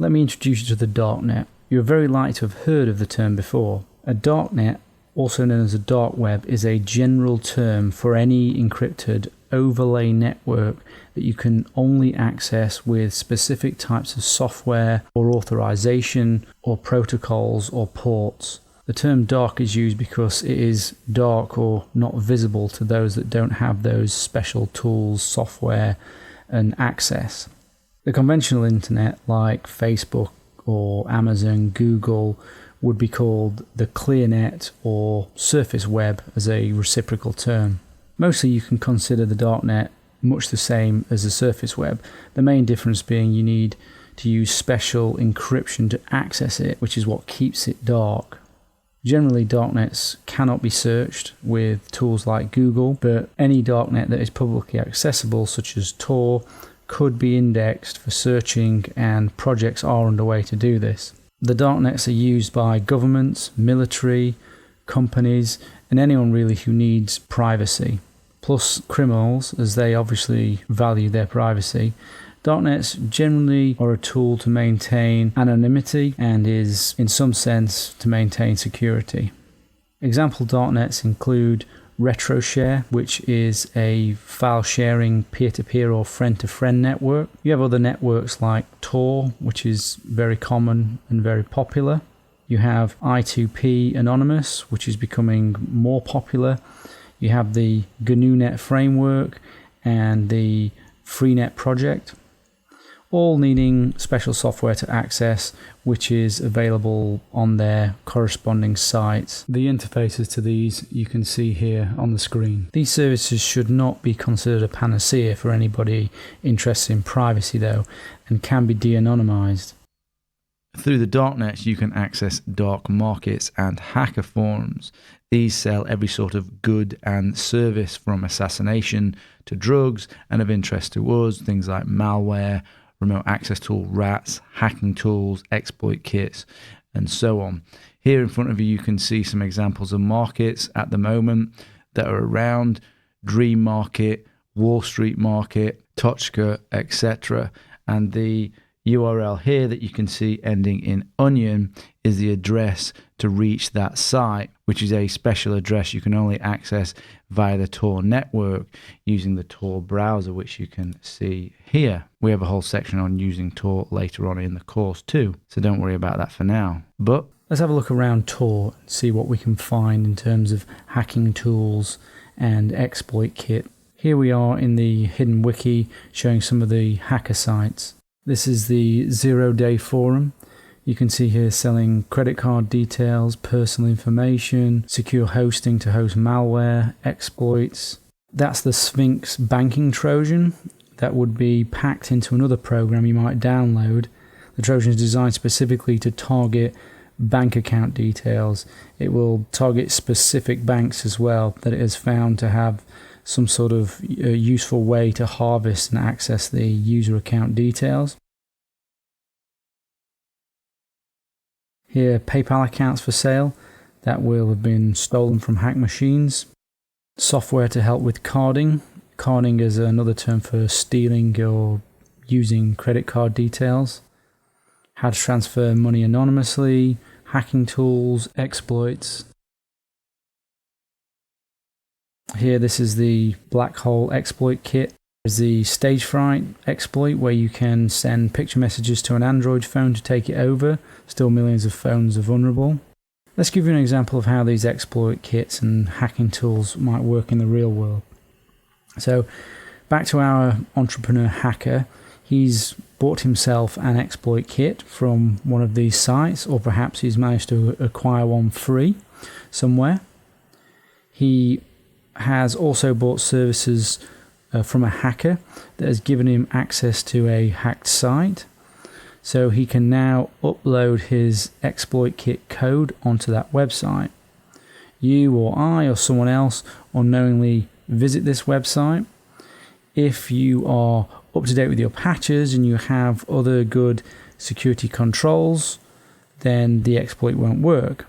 Let me introduce you to the darknet. You're very likely to have heard of the term before. A darknet, also known as a dark web, is a general term for any encrypted overlay network that you can only access with specific types of software or authorization or protocols or ports. The term dark is used because it is dark or not visible to those that don't have those special tools, software and access. The conventional internet like Facebook or Amazon, Google would be called the ClearNet or surface web as a reciprocal term. Mostly you can consider the darknet much the same as the surface web, the main difference being you need to use special encryption to access it, which is what keeps it dark. Generally, darknets cannot be searched with tools like Google, but any darknet that is publicly accessible, such as Tor, could be indexed for searching, and projects are underway to do this. The darknets are used by governments, military, companies, and anyone really who needs privacy. Plus criminals, as they obviously value their privacy. Darknets generally are a tool to maintain anonymity and is, in some sense, to maintain security. Example darknets include RetroShare, which is a file sharing peer-to-peer or friend-to-friend network. You have other networks like Tor, which is very common and very popular. You have I2P Anonymous, which is becoming more popular. You have the GNU-net framework and the Freenet project, all needing special software to access, which is available on their corresponding sites. The interfaces to these you can see here on the screen. These services should not be considered a panacea for anybody interested in privacy though, and can be de-anonymized. Through the darknets, you can access dark markets and hacker forums. These sell every sort of good and service from assassination to drugs, and of interest to us, things like malware, remote access tool, rats, hacking tools, exploit kits, and so on. Here in front of you can see some examples of markets at the moment that are around: Dream Market, Wall Street Market, Tochka, etc. And the URL here that you can see ending in onion is the address to reach that site, which is a special address you can only access via the Tor network using the Tor browser, which you can see here. We have a whole section on using Tor later on in the course too, so don't worry about that for now. But let's have a look around Tor and see what we can find in terms of hacking tools and exploit kit. Here we are in the hidden wiki showing some of the hacker sites. This is the 0 Day Forum. You can see here selling credit card details, personal information, secure hosting to host malware, exploits. That's the Sphinx banking Trojan that would be packed into another program you might download. The Trojan is designed specifically to target bank account details. It will target specific banks as well that it has found to have some sort of useful way to harvest and access the user account details. Here, PayPal accounts for sale that will have been stolen from hack machines. Software to help with carding. Carding is another term for stealing or using credit card details. How to transfer money anonymously. Hacking tools, exploits. Here, this is the Black Hole exploit kit. There's the Stage Fright exploit, where you can send picture messages to an Android phone to take it over. Still millions of phones are vulnerable. Let's give you an example of how these exploit kits and hacking tools might work in the real world. So, back to our entrepreneur hacker. He's bought himself an exploit kit from one of these sites, or perhaps he's managed to acquire one free somewhere. He has also bought services from a hacker that has given him access to a hacked site. So he can now upload his exploit kit code onto that website. You or I or someone else unknowingly visit this website. If you are up to date with your patches and you have other good security controls, then the exploit won't work,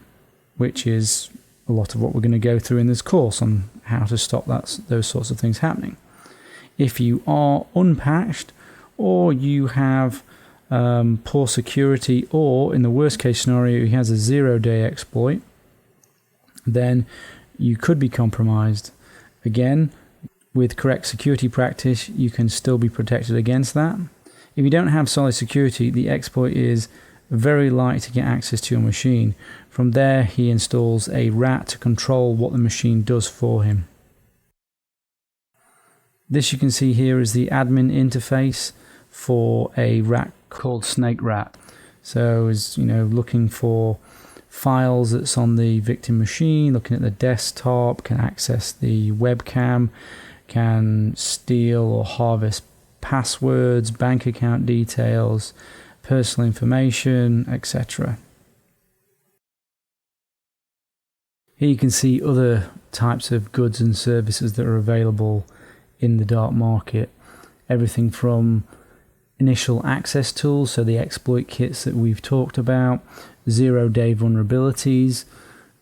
which is a lot of what we're going to go through in this course on how to stop those sorts of things happening. If you are unpatched or you have poor security, or in the worst case scenario, he has a 0-day exploit, then you could be compromised. Again, with correct security practice, you can still be protected against that. If you don't have solid security, the exploit is very light to get access to your machine. From there, he installs a rat to control what the machine does for him. This you can see here is the admin interface for a rat called Snake Rat. So is looking for files that's on the victim machine, looking at the desktop, can access the webcam, can steal or harvest passwords, bank account details, personal information, etc. Here you can see other types of goods and services that are available in the dark market. Everything from initial access tools, so the exploit kits that we've talked about, 0-day vulnerabilities,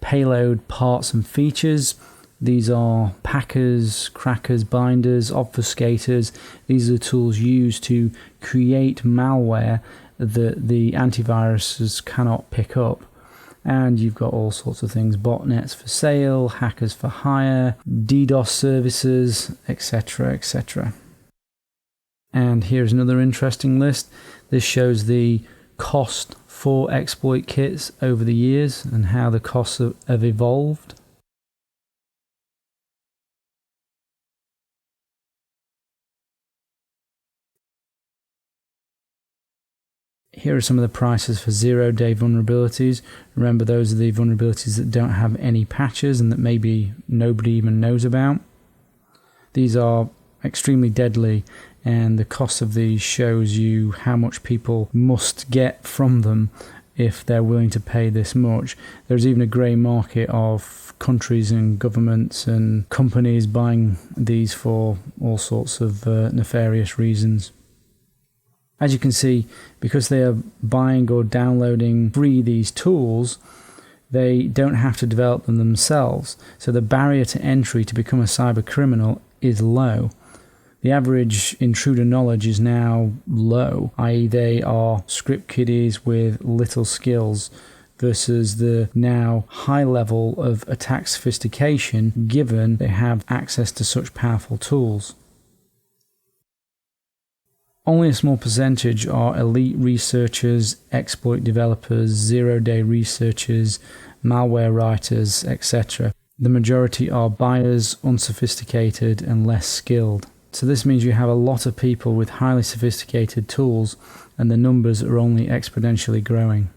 payload parts and features. These are packers, crackers, binders, obfuscators. These are the tools used to create malware that the antiviruses cannot pick up. And you've got all sorts of things, botnets for sale, hackers for hire, DDoS services, etc., etc. And here's another interesting list. This shows the cost for exploit kits over the years and how the costs have evolved. Here are some of the prices for 0-day vulnerabilities. Remember, those are the vulnerabilities that don't have any patches and that maybe nobody even knows about. These are extremely deadly, and the cost of these shows you how much people must get from them if they're willing to pay this much. There's even a grey market of countries and governments and companies buying these for all sorts of nefarious reasons. As you can see, because they are buying or downloading free these tools, they don't have to develop them themselves. So the barrier to entry to become a cyber criminal is low. The average intruder knowledge is now low, i.e. they are script kiddies with little skills, versus the now high level of attack sophistication given they have access to such powerful tools. Only a small percentage are elite researchers, exploit developers, 0-day researchers, malware writers, etc. The majority are buyers, unsophisticated and less skilled. So this means you have a lot of people with highly sophisticated tools, and the numbers are only exponentially growing.